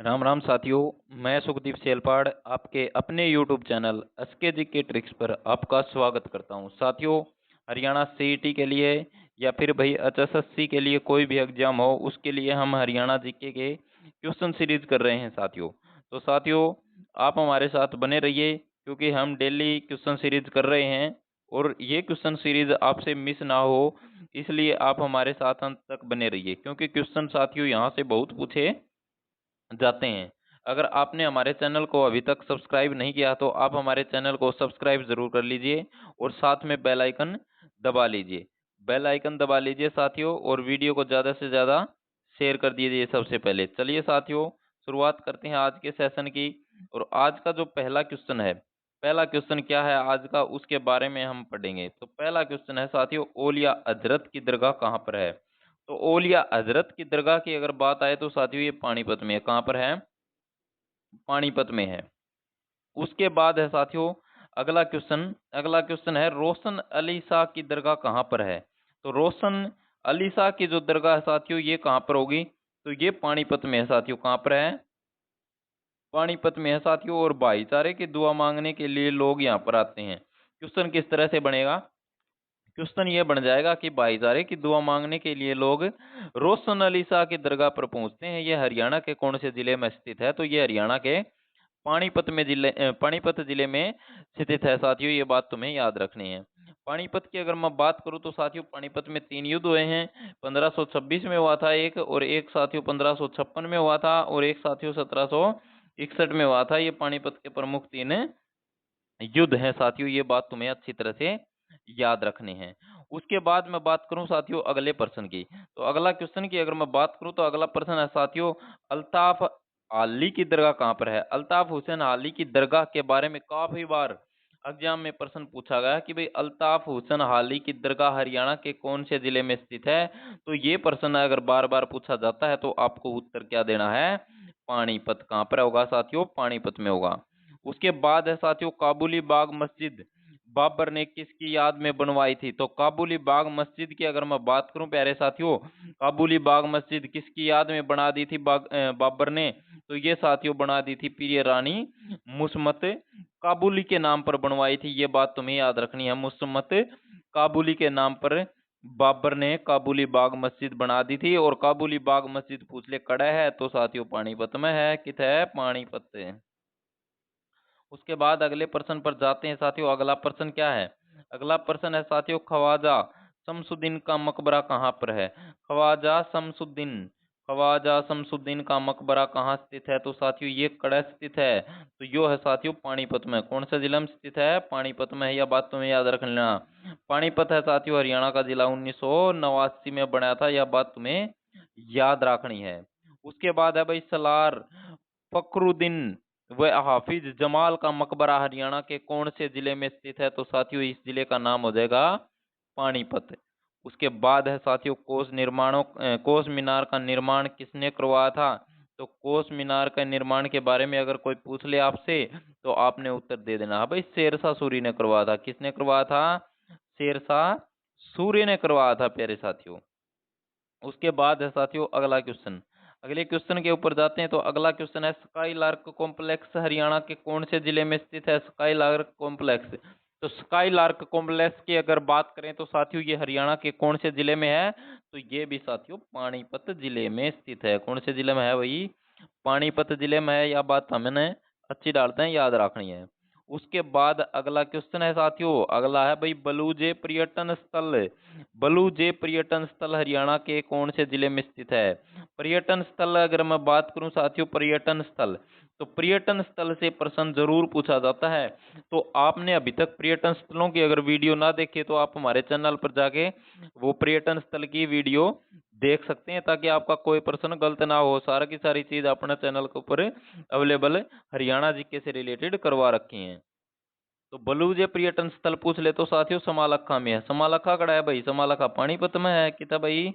राम राम साथियों। मैं सुखदीप सेलपाड़ आपके अपने YouTube चैनल एसके के ट्रिक्स पर आपका स्वागत करता हूं। साथियों, हरियाणा सीईटी के लिए या फिर भाई एचएसएससी के लिए कोई भी एग्जाम हो, उसके लिए हम हरियाणा जीके के क्वेश्चन सीरीज कर रहे हैं साथियों। तो साथियों, आप हमारे साथ बने रहिए क्योंकि हम डेली क्वेश्चन सीरीज कर रहे हैं और ये क्वेश्चन सीरीज आपसे मिस ना हो, इसलिए आप हमारे साथ अंत तक बने रहिए क्योंकि क्वेश्चन साथियों यहाँ से बहुत पूछे जाते हैं। अगर आपने हमारे चैनल को अभी तक सब्सक्राइब नहीं किया तो आप हमारे चैनल को सब्सक्राइब जरूर कर लीजिए और साथ में बेल आइकन दबा लीजिए। बेल आइकन दबा लीजिए साथियों, और वीडियो को ज़्यादा से ज़्यादा शेयर कर दीजिए। सबसे पहले चलिए साथियों, शुरुआत करते हैं आज के सेशन की। और आज का जो पहला क्वेश्चन है, पहला क्वेश्चन क्या है आज का, उसके बारे में हम पढ़ेंगे। तो पहला क्वेश्चन है साथियों, ओलिया हजरत की दरगाह कहाँ पर है। तो ओलिया हजरत की दरगाह की अगर बात आए तो साथियों ये पानीपत में है। कहाँ पर है? पानीपत में है। उसके बाद है साथियों अगला क्वेश्चन है, रोशन अली शाह की दरगाह कहाँ पर है। तो रोशन अली शाह की जो दरगाह है साथियों, ये कहाँ पर होगी। तो ये पानीपत में है साथियों। कहाँ पर है? पानीपत में है साथियों। और भाईचारे की दुआ मांगने के लिए लोग यहाँ पर आते हैं। क्वेश्चन किस तरह से बनेगा? क्वेश्चन ये बन जाएगा कि भाईचारे की दुआ मांगने के लिए लोग रोशन अली शाह की दरगाह पर पहुंचते हैं। ये हरियाणा के कौन से जिले में स्थित है। तो ये हरियाणा के पानीपत जिले में स्थित है साथियों। ये बात तुम्हें याद रखनी है। पानीपत की अगर मैं बात करूं तो साथियों, पानीपत में 3 युद्ध हुए हैं। 1526 में हुआ था एक, और एक साथियों 1556 में हुआ था, और एक साथियों 1761 में हुआ था। ये पानीपत के प्रमुख 3 युद्ध हैं साथियों। ये बात तुम्हें अच्छी तरह से याद रखनी है। उसके बाद मैं बात करूं साथियों अगले प्रश्न की। तो अगला क्वेश्चन की अगर मैं बात करूं तो अगला प्रश्न है साथियों, अल्ताफ आली की दरगाह कहाँ पर है। अल्ताफ हुसैन आली की दरगाह के बारे में काफी बार एग्जाम में प्रश्न पूछा गया कि भाई अल्ताफ हुसैन आली की दरगाह हरियाणा के कौन से जिले में स्थित है। तो ये प्रश्न अगर बार बार पूछा जाता है तो आपको उत्तर क्या देना है? पानीपत। कहाँ पर होगा साथियों? पानीपत में होगा। उसके बाद है साथियों, काबुली बाग मस्जिद बाबर ने किसकी याद में बनवाई थी। तो काबुली बाग मस्जिद की अगर मैं बात करूं प्यारे साथियों, काबुली बाग मस्जिद किसकी याद में बना दी थी बाबर ने। तो ये साथियों बना दी थी प्रिय रानी मुसम्मत काबुली के नाम पर बनवाई थी। ये बात तुम्हें याद रखनी है। मुसम्मत काबुली के नाम पर बाबर ने काबुली बाग मस्जिद बना दी थी। और काबुली बाग मस्जिद पूछ ले कड़ा है तो साथियों पानीपत में है। कित है? पानीपत है। उसके बाद अगले प्रश्न पर जाते हैं साथियों। अगला प्रश्न क्या है? अगला प्रश्न है साथियों, ख्वाजा शमसुद्दीन का मकबरा कहाँ पर है। ख्वाजा शमसुद्दीन का मकबरा कहाँ स्थित है। तो साथियों ये कड़ा स्थित है। तो यो है साथियों पानीपत में। कौन सा जिला में स्थित है? पानीपत में है। यह बात तुम्हें याद रख लेना। पानीपत है साथियों हरियाणा का जिला। 1989 में बनाया था। यह बात तुम्हें याद रखनी है। उसके बाद है भाई सलार फखरुद्दीन व हाफिज जमाल का मकबरा हरियाणा के कौन से जिले में स्थित है। तो साथियों इस जिले का नाम हो जाएगा पानीपत। उसके बाद है साथियों, कोस मीनार का निर्माण किसने करवाया था। तो कोस मीनार के निर्माण के बारे में अगर कोई पूछ ले आपसे तो आपने उत्तर दे देना है भाई शेरशाह सूरी ने करवाया था। किसने करवाया था? शेरशाह सूरी ने करवाया था प्यारे साथियों। उसके बाद है साथियों अगला क्वेश्चन। अगले क्वेश्चन के ऊपर जाते हैं। तो अगला क्वेश्चन है, स्काई लार्क कॉम्प्लेक्स हरियाणा के कौन से जिले में स्थित है। Sky lark complex. तो स्काई लार्क कॉम्प्लेक्स की अगर बात करें तो साथियों ये हरियाणा के कौन से जिले में है। तो ये भी साथियों पानीपत जिले में स्थित है। कौन से जिले में है भाई? पानीपत जिले में है। यह बात हमने अच्छी डालते हैं, याद रखनी है। उसके बाद अगला क्वेश्चन है साथियों, अगला है भाई बलूजे पर्यटन स्थल। बलूजे पर्यटन स्थल हरियाणा के कौन से जिले में स्थित है। पर्यटन स्थल अगर मैं बात करूं साथियों, पर्यटन स्थल, तो पर्यटन स्थल से प्रश्न जरूर पूछा जाता है। तो आपने अभी तक पर्यटन स्थलों की अगर वीडियो ना देखे तो आप हमारे चैनल पर जाके वो पर्यटन स्थल की वीडियो देख सकते हैं, ताकि आपका कोई प्रश्न गलत ना हो। सारा की सारी चीज अपने चैनल के ऊपर अवेलेबल हरियाणा जीके से रिलेटेड करवा रखी हैं। तो बलूजे पर्यटन स्थल पूछ ले तो साथियों समालखा में है। समालखा कड़ा है भाई? समालखा पानीपत में है। कितना भाई?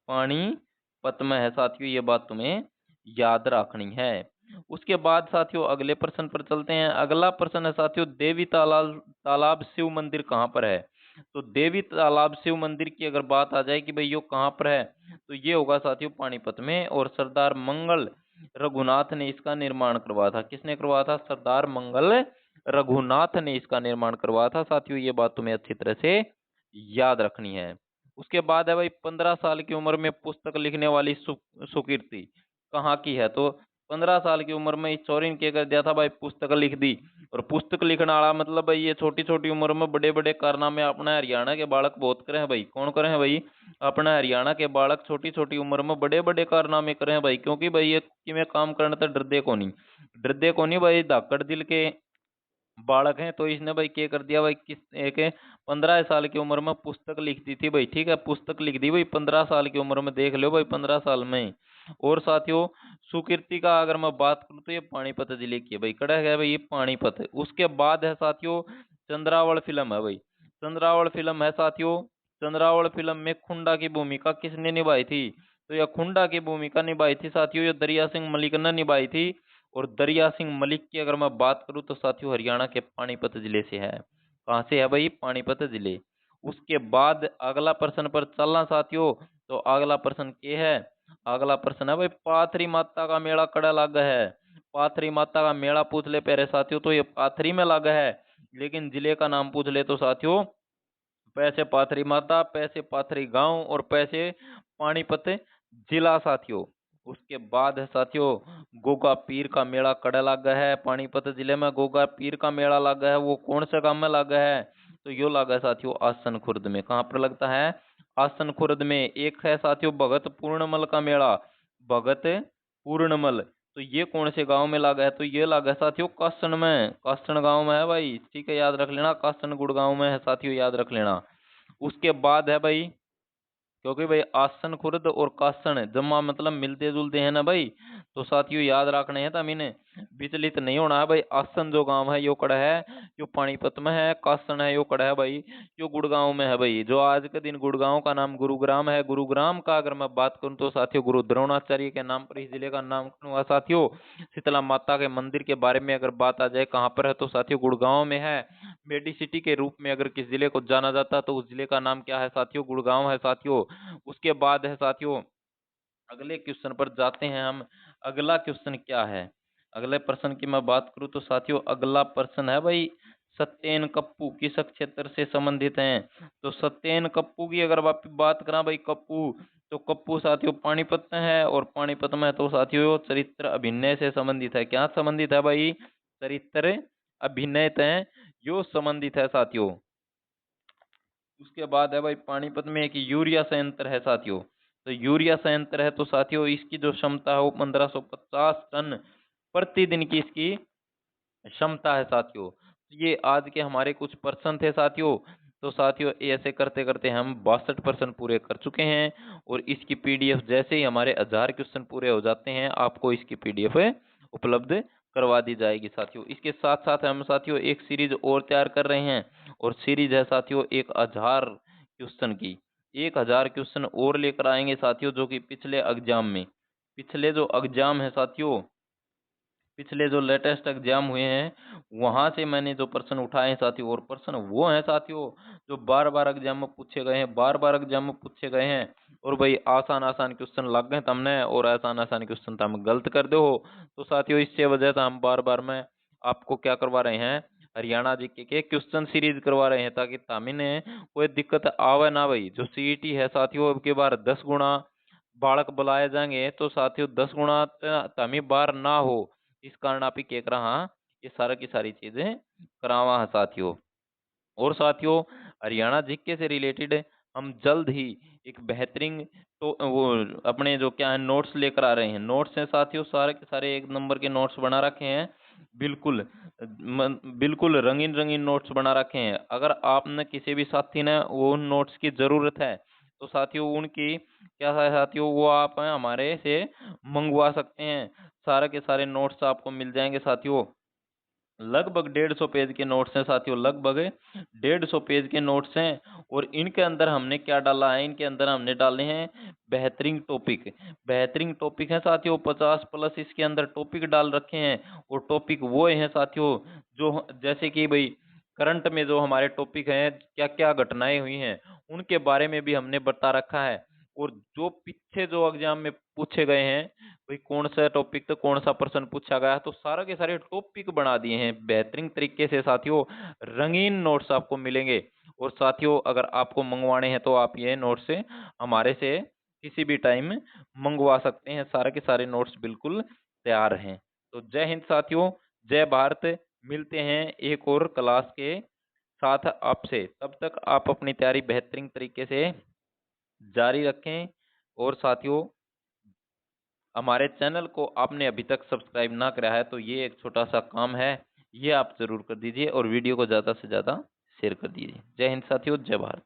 पानीपत में है साथियों। ये बात तुम्हें याद रखनी है। उसके बाद साथियों अगले प्रश्न पर चलते हैं। अगला प्रश्न है साथियों, देवी तालाब तालाब शिव मंदिर कहाँ पर है। तो देवी तालाब शिव मंदिर की अगर बात आ जाए कि भाई यो कहाँ पर है, तो ये होगा साथियों पानीपत में। और सरदार मंगल रघुनाथ ने इसका निर्माण करवाया था। किसने करवाया था? सरदार मंगल रघुनाथ ने इसका निर्माण करवाया था। साथियों ये बात तुम्हें अच्छी तरह से याद रखनी है। उसके बाद है भाई 15 साल की उम्र में पुस्तक लिखने वाली सुकीर्ति कहाँ की है? तो 15 साल की उम्र में इस चौरी ने क्या कर दिया था भाई? पुस्तक लिख दी। और पुस्तक लिखने वाला मतलब भाई ये छोटी छोटी उम्र में बड़े बड़े कारनामे अपना हरियाणा के बालक बहुत करे हैं भाई। कौन करे हैं भाई? अपना हरियाणा के बालक छोटी छोटी उम्र में बड़े बड़े कारनामे करे हैं भाई। क्योंकि भाई ये कि मैं काम करने तो डरदे को नहीं भाई, धाकड़ दिल के बालक हैं। तो इसने भाई क्या कर दिया भाई? किस एक 15 साल की उम्र में पुस्तक लिख दी थी भाई। ठीक है, पुस्तक लिख दी भाई 15 साल की उम्र में, देख लो भाई 15 साल में। और साथियों सुकीर्ति का अगर मैं बात करूं तो ये पानीपत जिले की है भाई। कड़ा है भाई ये पानीपत है। उसके बाद है साथियों चंद्रावल फिल्म है भाई। चंद्रावल फिल्म है साथियों। चंद्रावल फिल्म में खुंडा की भूमिका किसने निभाई थी? तो यह खुंडा की भूमिका निभाई थी साथियों, ये दरिया सिंह मलिक ने निभाई थी। और दरिया सिंह मलिक की अगर मैं बात करूं तो साथियों हरियाणा के पानीपत जिले से है। कहाँ से है भाई? पानीपत जिले। उसके बाद अगला प्रश्न पर चलना साथियों। तो अगला प्रश्न क्या है? अगला प्रश्न है भाई पाथरी माता का मेला कड़ा लागा है? पाथरी माता का मेला पूछ ले पहले साथियों तो ये पाथरी में लागा है। लेकिन जिले का नाम पूछ ले तो साथियों पैसे पाथरी माता, पैसे पाथरी गांव और पैसे पानीपत जिला साथियों। उसके बाद है साथियों गोगा पीर का मेला कड़ा लागा है। पानीपत जिले में गोगा पीर का मेला लागा है। वो कौन से गांव में लागा है? तो यो लागा है साथियों आसन खुर्द में। कहाँ पर लगता है? आसन खुर्द में। एक है साथियों भगत पूर्णमल का मेला। भगत पूर्णमल, तो ये कौन से गांव में लागा है? तो ये लागा है साथियों कासन में। कासन गांव में है भाई। ठीक है, याद रख लेना। कासन गुड़गांव में है साथियों, याद रख लेना। उसके बाद है भाई क्योंकि भाई आसन खुर्द और कासन जम्मा मतलब मिलते जुलते हैं ना भाई। तो साथियों याद रखने हैं तब इन्हें, विचलित नहीं होना है भाई। आसन जो गांव है यो कड़ा है, यो पानीपत में है। कासन है यो कड़ा है भाई, यो गुड़गांव में है भाई। जो आज के दिन गुड़गांव का नाम गुरुग्राम है। गुरुग्राम का अगर मैं बात करूं तो साथियों गुरु द्रोणाचार्य के नाम पर इस जिले का नामकरण हुआ साथियों। शीतला माता के मंदिर के बारे में अगर बात आ जाए कहाँ पर है तो साथियों गुड़गांव में है। मेडिसिटी के रूप में अगर किस जिले को जाना जाता है तो उस जिले का नाम क्या है साथियों? गुड़गांव है साथियों। उसके बाद है साथियों अगले क्वेश्चन पर जाते हैं हम। अगला क्वेश्चन क्या है? अगले प्रश्न की मैं बात करूं तो साथियों अगला प्रश्न है भाई सत्येन कप्पू किस क्षेत्र से संबंधित हैं? तो सत्येन कप्पू की अगर बात करा भाई कप्पू, तो कप्पू साथियों पानीपत में है। और पानीपत में तो साथियों चरित्र अभिनय से संबंधित है। क्या संबंधित है भाई? चरित्र अभिनय है यो संबंधित है साथियों। उसके बाद है भाई पानीपत में एक यूरिया संयंत्र है साथियों। तो यूरिया संयंत्र है तो साथियों इसकी जो क्षमता है वो 1550 टन प्रतिदिन की इसकी क्षमता है साथियों। ये आज के हमारे कुछ प्रश्न थे साथियों। तो साथियों ऐसे करते करते हम 62% पूरे कर चुके हैं। और इसकी पीडीएफ जैसे ही हमारे 1000 क्वेश्चन पूरे हो जाते हैं आपको इसकी पीडीएफ उपलब्ध करवा दी जाएगी साथियों। इसके साथ साथ हम साथियों एक सीरीज और तैयार कर रहे हैं। और सीरीज है साथियों 1000 क्वेश्चन की। 1000 क्वेश्चन और लेकर आएंगे साथियों जो कि पिछले जो एग्जाम है साथियों, पिछले जो लेटेस्ट एग्जाम हुए हैं वहां से मैंने जो प्रश्न उठाए हैं साथियों, और प्रश्न वो हैं साथियों जो बार बार एग्जाम में पूछे गए हैं, बार बार एग्जाम में पूछे गए हैं। और भाई आसान आसान क्वेश्चन लग गए तुमने और आसान आसान क्वेश्चन तुम गलत कर दो। तो साथियों इससे वजह से हम बार बार में आपको क्या करवा रहे हैं? हरियाणा जीके के क्वेश्चन सीरीज करवा रहे हैं ताकि तामिने कोई दिक्कत आवे ना भाई। जो सीईटी है साथियों अब की बार 10 गुना बालक बुलाए जाएंगे तो साथियों 10 गुना तमी बार ना हो, इस कारण आप ही केक रहा ये सारा की सारी चीजें करावा है साथियों। और साथियों हरियाणा जीके से रिलेटेड हम जल्द ही एक बेहतरीन तो वो अपने जो क्या है नोट्स लेकर आ रहे हैं। नोट्स हैं साथियों सारे के सारे एक नंबर के नोट्स बना रखे हैं। बिल्कुल बिल्कुल रंगीन रंगीन नोट्स बना रखे हैं। अगर आपने किसी भी साथी ने वो उन नोट्स की जरूरत है तो साथियों उनकी क्या है साथियों वो आप हमारे से मंगवा सकते हैं। सारे के सारे नोट्स आपको मिल जाएंगे साथियों। लगभग 150 पेज के नोट्स हैं साथियों, लगभग 150 पेज के नोट्स हैं। और इनके अंदर हमने क्या डाला है? इनके अंदर हमने डाले हैं बेहतरीन टॉपिक। बेहतरीन टॉपिक है साथियों 50+ इसके अंदर टॉपिक डाल रखे हैं। और टॉपिक वो हैं साथियों जो जैसे कि भाई करंट में जो हमारे टॉपिक हैं क्या क्या घटनाएं हुई हैं उनके बारे में भी हमने बता रखा है। और जो पीछे जो एग्जाम में पूछे गए हैं भाई कौन सा टॉपिक तो कौन सा प्रश्न पूछा गया है, तो सारा के सारे टॉपिक बना दिए हैं बेहतरीन तरीके से साथियों। रंगीन नोट्स आपको मिलेंगे। और साथियों अगर आपको मंगवाने हैं तो आप ये नोट्स हमारे से किसी भी टाइम मंगवा सकते हैं। सारे के सारे नोट्स बिल्कुल तैयार हैं। तो जय हिंद साथियों, जय भारत। मिलते हैं एक और क्लास के साथ आपसे। तब तक आप अपनी तैयारी बेहतरीन तरीके से जारी रखें। और साथियों हमारे चैनल को आपने अभी तक सब्सक्राइब ना करा है तो ये एक छोटा सा काम है, ये आप जरूर कर दीजिए और वीडियो को ज़्यादा से ज़्यादा शेयर कर दीजिए। जय हिंद साथियों, जय भारत।